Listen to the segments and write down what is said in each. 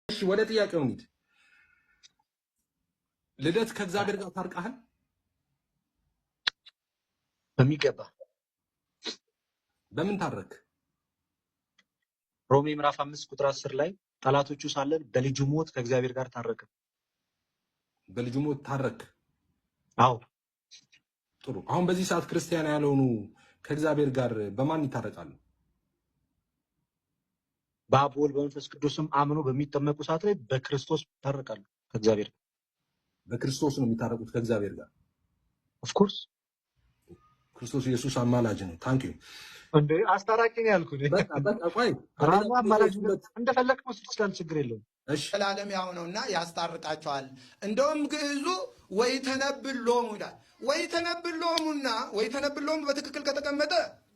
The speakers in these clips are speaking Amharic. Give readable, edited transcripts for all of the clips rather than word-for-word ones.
እሺ ወደ ጥያቄው እንሂድ። ልደት ከእግዚአብሔር ጋር ታርቀሃል? በሚገባ። በምን ታረክ? ሮሜ ምዕራፍ 5 ቁጥር 10 ላይ ጠላቶቹ ሳለን በልጁ ሞት ከእግዚአብሔር ጋር ታረቀ። በልጁ ሞት ታረክ? አዎ። ጥሩ። አሁን በዚህ ሰዓት ክርስቲያን ያልሆኑ ከእግዚአብሔር ጋር በማን ይታረቃሉ? በአብ ወልድ በመንፈስ ቅዱስም አምኖ በሚጠመቁ ሰዓት ላይ በክርስቶስ ይታረቃሉ ከእግዚአብሔር ጋር። በክርስቶስ ነው የሚታረቁት ከእግዚአብሔር ጋር። ኦፍ ኮርስ ክርስቶስ ኢየሱስ አማላጅ ነው። ታንክ ዩ እንዴ አስታራቂ ነው ያልኩት። በቃ ቆይ ራሱ አማላጅ እንደፈለክ መስል ይችላል፣ ችግር የለውም። እሺ ለዓለም ያው ነውና ያስታርቃቸዋል። እንደውም ግዕዙ ወይ ተነብሎሙ ይላል። ወይ ተነብሎሙና ወይ ተነብሎሙ በትክክል ከተቀመጠ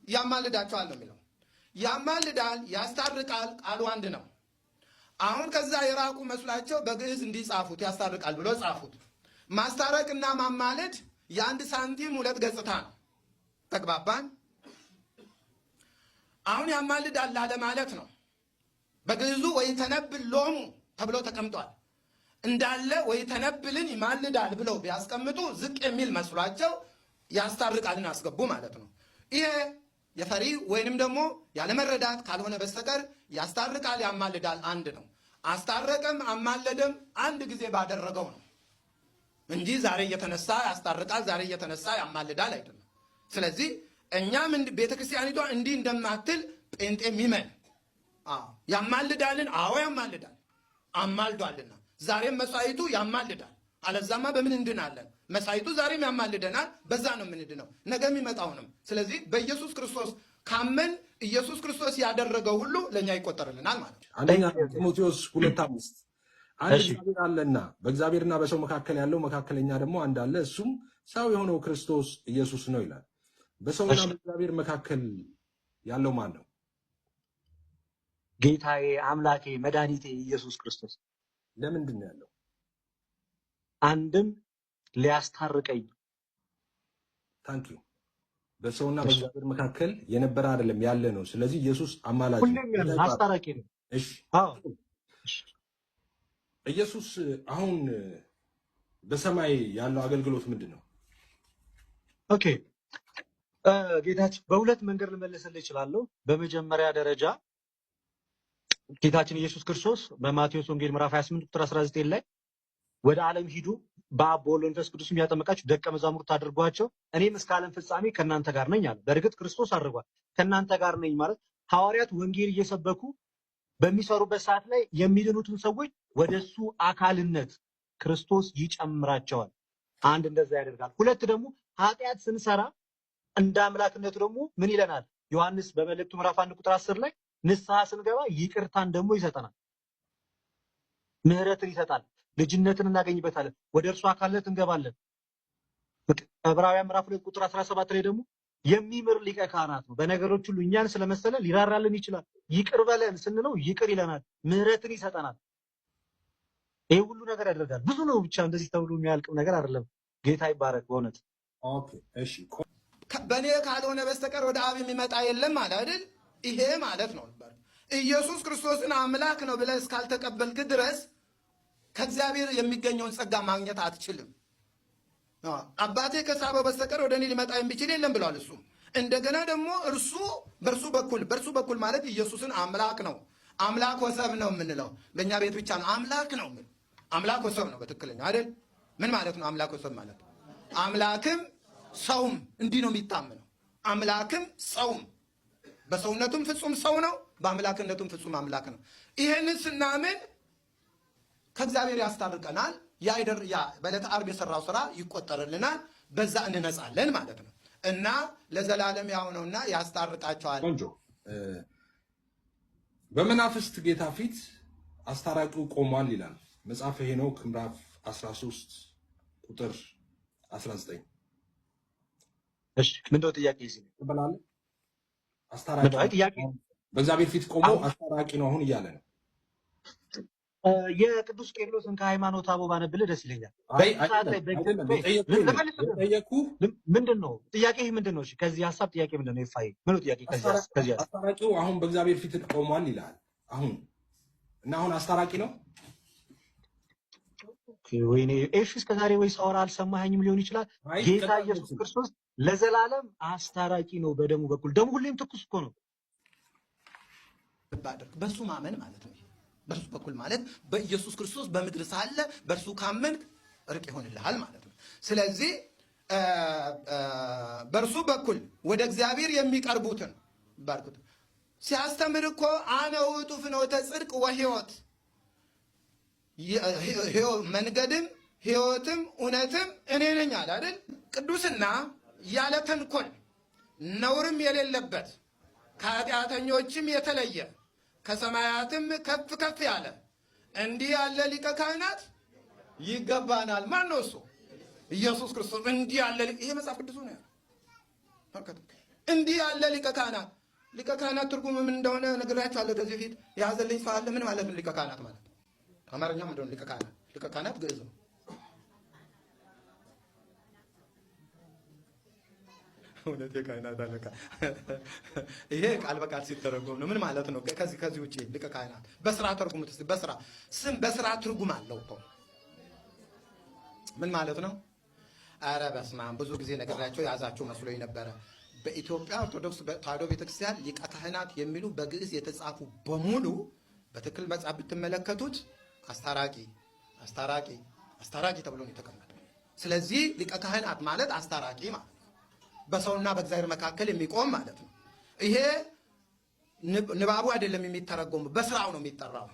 ያማልዳቸዋል ነው የሚለው። ያማልዳል፣ ያስታርቃል፣ ቃሉ አንድ ነው። አሁን ከዛ የራቁ መስላቸው በግዕዝ እንዲጻፉት ያስታርቃል ብሎ ጻፉት። ማስታረቅና ማማለድ የአንድ ሳንቲም ሁለት ገጽታ ነው። ተግባባን? አሁን ያማልዳል አለ ማለት ነው። በግዕዙ ወይ ተነብሎሙ ተብሎ ተቀምጧል። እንዳለ ወይ ተነብልን ይማልዳል ብለው ቢያስቀምጡ ዝቅ የሚል መስሏቸው ያስታርቃልን አስገቡ ማለት ነው። ይሄ የፈሪ ወይንም ደግሞ ያለመረዳት ካልሆነ በስተቀር ያስታርቃል ያማልዳል አንድ ነው። አስታረቀም አማለደም አንድ ጊዜ ባደረገው ነው እንጂ ዛሬ እየተነሳ ያስታርቃል ዛሬ እየተነሳ ያማልዳል አይደለም። ስለዚህ እኛም ቤተክርስቲያኒቷ እንዲህ እንደማትል ጴንጤ ሚመን ያማልዳልን? አዎ ያማልዳል፣ አማልዷልና ዛሬም መሳይቱ ያማልዳል። አለዛማ በምን እንድናለን? መሳይቱ ዛሬም ያማልደናል፣ በዛ ነው የምንድነው ነገ የሚመጣውንም። ስለዚህ በኢየሱስ ክርስቶስ ካመን ኢየሱስ ክርስቶስ ያደረገው ሁሉ ለኛ ይቆጠርልናል ማለት ነው። አንደኛ ጢሞቴዎስ 2:5 አንድ እግዚአብሔር አለና በእግዚአብሔርና በሰው መካከል ያለው መካከለኛ ደግሞ አንድ አለ፣ እሱም ሰው የሆነው ክርስቶስ ኢየሱስ ነው ይላል። በሰውና በእግዚአብሔር መካከል ያለው ማን ነው? ጌታዬ፣ አምላኬ፣ መድኃኒቴ ኢየሱስ ክርስቶስ። ለምንድን ነው ያለው? አንድም ሊያስታርቀኝ። ታንክ ዩ። በሰውና በእግዚአብሔር መካከል የነበረ አይደለም ያለ ነው። ስለዚህ ኢየሱስ አማላጅ ነው፣ አስታራቂ ነው። እሺ አዎ። ኢየሱስ አሁን በሰማይ ያለው አገልግሎት ምንድን ነው? ኦኬ ጌታችን በሁለት መንገድ ልመለስልህ እችላለሁ። በመጀመሪያ ደረጃ ጌታችን ኢየሱስ ክርስቶስ በማቴዎስ ወንጌል ምዕራፍ 28 ቁጥር 19 ላይ ወደ ዓለም ሂዱ በአብ በወልድ በመንፈስ ቅዱስ ያጠመቃችሁ ደቀ መዛሙርት አድርጓቸው እኔም እስከ ዓለም ፍጻሜ ከእናንተ ጋር ነኝ አለ። በእርግጥ ክርስቶስ አድርጓል። ከእናንተ ጋር ነኝ ማለት ሐዋርያት ወንጌል እየሰበኩ በሚሰሩበት ሰዓት ላይ የሚድኑትን ሰዎች ወደሱ አካልነት ክርስቶስ ይጨምራቸዋል። አንድ እንደዛ ያደርጋል። ሁለት ደግሞ ኃጢአት ስንሰራ እንደ አምላክነቱ ደግሞ ምን ይለናል? ዮሐንስ በመልእክቱ ምዕራፍ 1 ቁጥር 10 ላይ ንስሐ ስንገባ ይቅርታን ደግሞ ይሰጠናል፣ ምህረትን ይሰጣል፣ ልጅነትን እናገኝበታለን፣ ወደ እርሱ አካልነት እንገባለን። ዕብራውያን ምዕራፍ 2 ቁጥር 17 ላይ ደግሞ የሚምር ሊቀ ካህናት ነው፣ በነገሮች ሁሉ እኛን ስለመሰለ ሊራራልን ይችላል። ይቅር በለን ስንለው ይቅር ይለናል፣ ምህረትን ይሰጠናል። ይሄ ሁሉ ነገር ያደርጋል። ብዙ ነው፣ ብቻ እንደዚህ ተብሎ የሚያልቅም ነገር አይደለም። ጌታ ይባረክ በእውነት። ኦኬ እሺ። በእኔ ካልሆነ በስተቀር ወደ አብ የሚመጣ የለም አለ አይደል? ይሄ ማለት ነው ኢየሱስ ክርስቶስን አምላክ ነው ብለህ እስካልተቀበልክ ድረስ ከእግዚአብሔር የሚገኘውን ጸጋ ማግኘት አትችልም። አባቴ ከሳበው በስተቀር ወደ እኔ ሊመጣ የሚችል የለም ብሏል። እሱ እንደገና ደግሞ እርሱ በእርሱ በኩል ማለት ኢየሱስን አምላክ ነው፣ አምላክ ወሰብ ነው የምንለው በእኛ ቤት ብቻ ነው። አምላክ ነው ምን አምላክ ወሰብ ነው በትክክለኛ አይደል? ምን ማለት ነው አምላክ ወሰብ ማለት? አምላክም ሰውም እንዲህ ነው የሚታመነው። አምላክም ሰውም በሰውነቱም ፍጹም ሰው ነው፣ በአምላክነቱም ፍጹም አምላክ ነው። ይሄንን ስናምን ከእግዚአብሔር ያስታርቀናል። ያ በዕለተ ዓርብ የሰራው ስራ ይቆጠርልናል። በዛ እንነጻለን ማለት ነው እና ለዘላለም ያው ነውና ያስታርቃቸዋል። ቆንጆ። በመናፍስት ጌታ ፊት አስታራቂው ቆሟል ይላል መጽሐፈ ሄኖክ ምዕራፍ 13 ቁጥር 19። እሺ ምንድነው ጥያቄ? እዚህ ተበላለ አስታራቂ ጥያቄ በእግዚአብሔር ፊት ቆሞ አስታራቂ ነው አሁን እያለ ነው። የቅዱስ ቄርሎስን ከሃይማኖት አበው ባነብልህ ደስ ይለኛል። ምንድን ነው ጥያቄ? ምንድን ነው? ከዚህ ሀሳብ ጥያቄ ምንድን ነው? ይፋይ ምን ጥያቄ? ከዚህ አስታራቂው አሁን በእግዚአብሔር ፊት ቆሟል ይላል። አሁን እና አሁን አስታራቂ ነው ወይኔ እሺ፣ እስከዛሬ ወይ ሳወራ አልሰማኸኝም ሊሆን ይችላል። ጌታ ኢየሱስ ክርስቶስ ለዘላለም አስታራቂ ነው በደሙ በኩል። ደሙ ሁሌም ትኩስ እኮ ነው። በሱ ማመን ማለት ነው። በሱ በኩል ማለት በኢየሱስ ክርስቶስ በምድር ሳለ በእርሱ ካመንክ እርቅ ይሆንልሃል ማለት ነው። ስለዚህ በእርሱ በኩል ወደ እግዚአብሔር የሚቀርቡትን ባርኩት ሲያስተምር እኮ አነ ውእቱ ፍኖተ ጽድቅ ወሕይወት፣ መንገድም ሕይወትም እውነትም እኔ ነኝ አለ አይደል? ቅዱስና ያለ ተንኮል ነውርም የሌለበት ከኃጢአተኞችም የተለየ ከሰማያትም ከፍ ከፍ ያለ እንዲህ ያለ ሊቀ ካህናት ይገባናል። ማን ነው እሱ? ኢየሱስ ክርስቶስ። እንዲህ ያለ ይሄ መጽሐፍ ቅዱስ ነው ያለው። እንዲህ ያለ ሊቀ ካህናት። ሊቀ ካህናት ትርጉሙ ምን እንደሆነ ነግራችኋለሁ ከዚህ በፊት። የያዘልኝ ሰው አለ? ምን ማለት ነው ሊቀ ካህናት ማለት? አማርኛ ምንድን ነው ሊቀ ካህናት? ሊቀ ካህናት ግዕዝ ነው። እውነት የካህናት አለቃ። ይሄ ቃል በቃል ሲተረጎም ነው። ምን ማለት ነው? ከዚህ ውጪ ሊቀ ካህናት በስራ ተርጉሙት እስቲ። በስራ ስም በስራ ትርጉም አለው እኮ። ምን ማለት ነው? አረ በስመ አብ ብዙ ጊዜ ነግራቸው ያዛቸው መስሎኝ ነበረ። በኢትዮጵያ ኦርቶዶክስ ተዋሕዶ ቤተክርስቲያን ሊቀ ካህናት የሚሉ በግዕዝ የተጻፉ በሙሉ በትክክል መጽሐፍ ብትመለከቱት አስታራቂ አስታራቂ አስታራቂ ተብሎ ነው የተቀመጠው። ስለዚህ ሊቀ ካህናት ማለት አስታራቂ ማለት ነው። በሰውና በእግዚአብሔር መካከል የሚቆም ማለት ነው። ይሄ ንባቡ አይደለም የሚተረጎሙ፣ በስራው ነው የሚጠራው።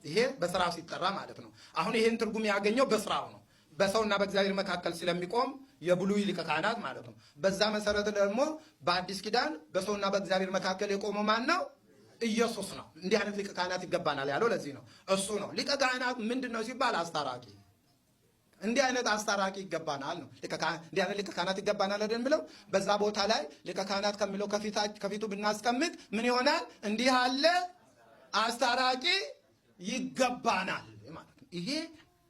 ይሄ በስራው ሲጠራ ማለት ነው። አሁን ይሄን ትርጉም ያገኘው በስራው ነው። በሰውና በእግዚአብሔር መካከል ስለሚቆም የብሉይ ሊቀ ካህናት ማለት ነው። በዛ መሰረት ደግሞ በአዲስ ኪዳን በሰውና በእግዚአብሔር መካከል የቆመው ማን ነው? ኢየሱስ ነው። እንዲህ አይነት ሊቀ ካህናት ይገባናል ያለው ለዚህ ነው። እሱ ነው ሊቀ ካህናት። ምንድን ነው ሲባል አስታራቂ። እንዲህ አይነት አስታራቂ ይገባናል ነው። እንዲህ አይነት ሊቀ ካህናት ይገባናል አይደል ብለው በዛ ቦታ ላይ ሊቀ ካህናት ከሚለው ከፊቱ ብናስቀምጥ ምን ይሆናል? እንዲህ ያለ አስታራቂ ይገባናል ማለት ነው። ይሄ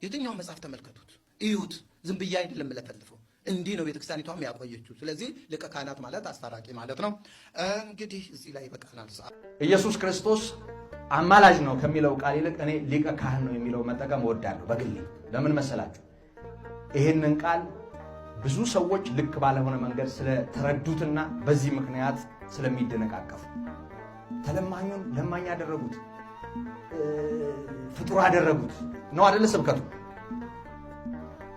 የትኛው መጽሐፍ ተመልከቱት፣ እዩት። ዝም ብዬ አይደለም ለፈልፈው። እንዲህ ነው ቤተክርስቲያኒቷም ያቆየችው። ስለዚህ ሊቀ ካህናት ማለት አስታራቂ ማለት ነው። እንግዲህ እዚህ ላይ በቃናል። ኢየሱስ ክርስቶስ አማላጅ ነው ከሚለው ቃል ይልቅ እኔ ሊቀ ካህን ነው የሚለው መጠቀም እወዳለሁ በግሌ። ለምን መሰላችሁ? ይህንን ቃል ብዙ ሰዎች ልክ ባለሆነ መንገድ ስለተረዱትና በዚህ ምክንያት ስለሚደነቃቀፉ ተለማኙን ለማኝ ያደረጉት፣ ፍጡር አደረጉት ነው አይደል? ስብከቱ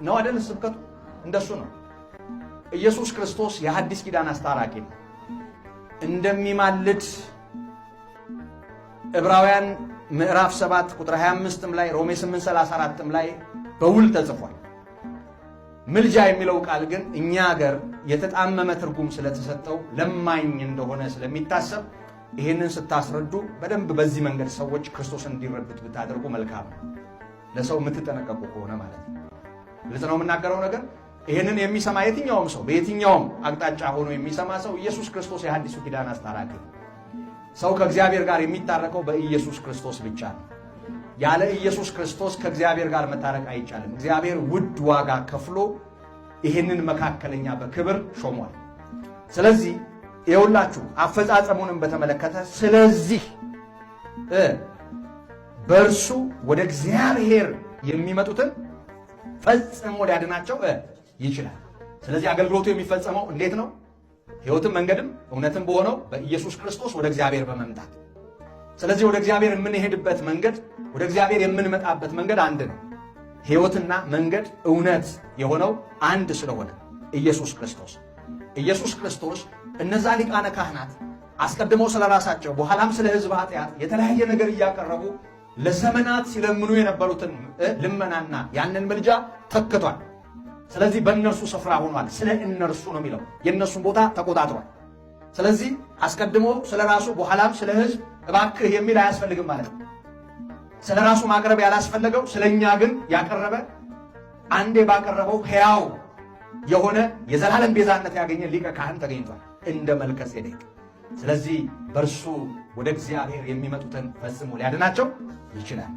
ነው አይደል? ስብከቱ እንደሱ ነው። ኢየሱስ ክርስቶስ የሐዲስ ኪዳን አስታራቂ ነው። እንደሚማልድ ዕብራውያን ምዕራፍ 7 ቁጥር 25 ላይ ሮሜ 8:34 ላይ በውል ተጽፏል። ምልጃ የሚለው ቃል ግን እኛ ሀገር የተጣመመ ትርጉም ስለተሰጠው ለማኝ እንደሆነ ስለሚታሰብ ይህንን ስታስረዱ በደንብ በዚህ መንገድ ሰዎች ክርስቶስን እንዲረዱት ብታደርጉ መልካም ነው። ለሰው የምትጠነቀቁ ከሆነ ማለት ነው። ግልጽ ነው የምናገረው ነገር። ይህንን የሚሰማ የትኛውም ሰው በየትኛውም አቅጣጫ ሆኖ የሚሰማ ሰው ኢየሱስ ክርስቶስ የሐዲሱ ኪዳን አስታራቂ ነው። ሰው ከእግዚአብሔር ጋር የሚታረቀው በኢየሱስ ክርስቶስ ብቻ ነው። ያለ ኢየሱስ ክርስቶስ ከእግዚአብሔር ጋር መታረቅ አይቻልም። እግዚአብሔር ውድ ዋጋ ከፍሎ ይህንን መካከለኛ በክብር ሾሟል። ስለዚህ የሁላችሁ አፈጻጸሙንም በተመለከተ ስለዚህ በእርሱ ወደ እግዚአብሔር የሚመጡትን ፈጽሞ ሊያድናቸው ይችላል። ስለዚህ አገልግሎቱ የሚፈጸመው እንዴት ነው? ሕይወትም መንገድም እውነትም በሆነው በኢየሱስ ክርስቶስ ወደ እግዚአብሔር በመምጣት። ስለዚህ ወደ እግዚአብሔር የምንሄድበት መንገድ፣ ወደ እግዚአብሔር የምንመጣበት መንገድ አንድ ነው። ሕይወትና መንገድ እውነት የሆነው አንድ ስለሆነ ኢየሱስ ክርስቶስ ኢየሱስ ክርስቶስ እነዛ ሊቃነ ካህናት አስቀድመው ስለ ራሳቸው በኋላም ስለ ሕዝብ ኃጢአት የተለያየ ነገር እያቀረቡ ለዘመናት ሲለምኑ የነበሩትን ልመናና ያንን ምልጃ ተክቷል። ስለዚህ በእነርሱ ስፍራ ሆኗል። ስለ እነርሱ ነው የሚለው፣ የእነርሱን ቦታ ተቆጣጥሯል። ስለዚህ አስቀድሞ ስለ ራሱ በኋላም ስለ ሕዝብ እባክህ የሚል አያስፈልግም ማለት ነው። ስለ ራሱ ማቅረብ ያላስፈለገው ስለ እኛ ግን ያቀረበ አንዴ ባቀረበው ሕያው የሆነ የዘላለም ቤዛነት ያገኘ ሊቀ ካህን ተገኝቷል እንደ መልከ ጼዴቅ። ስለዚህ በእርሱ ወደ እግዚአብሔር የሚመጡትን ፈጽሞ ሊያድናቸው ይችላል።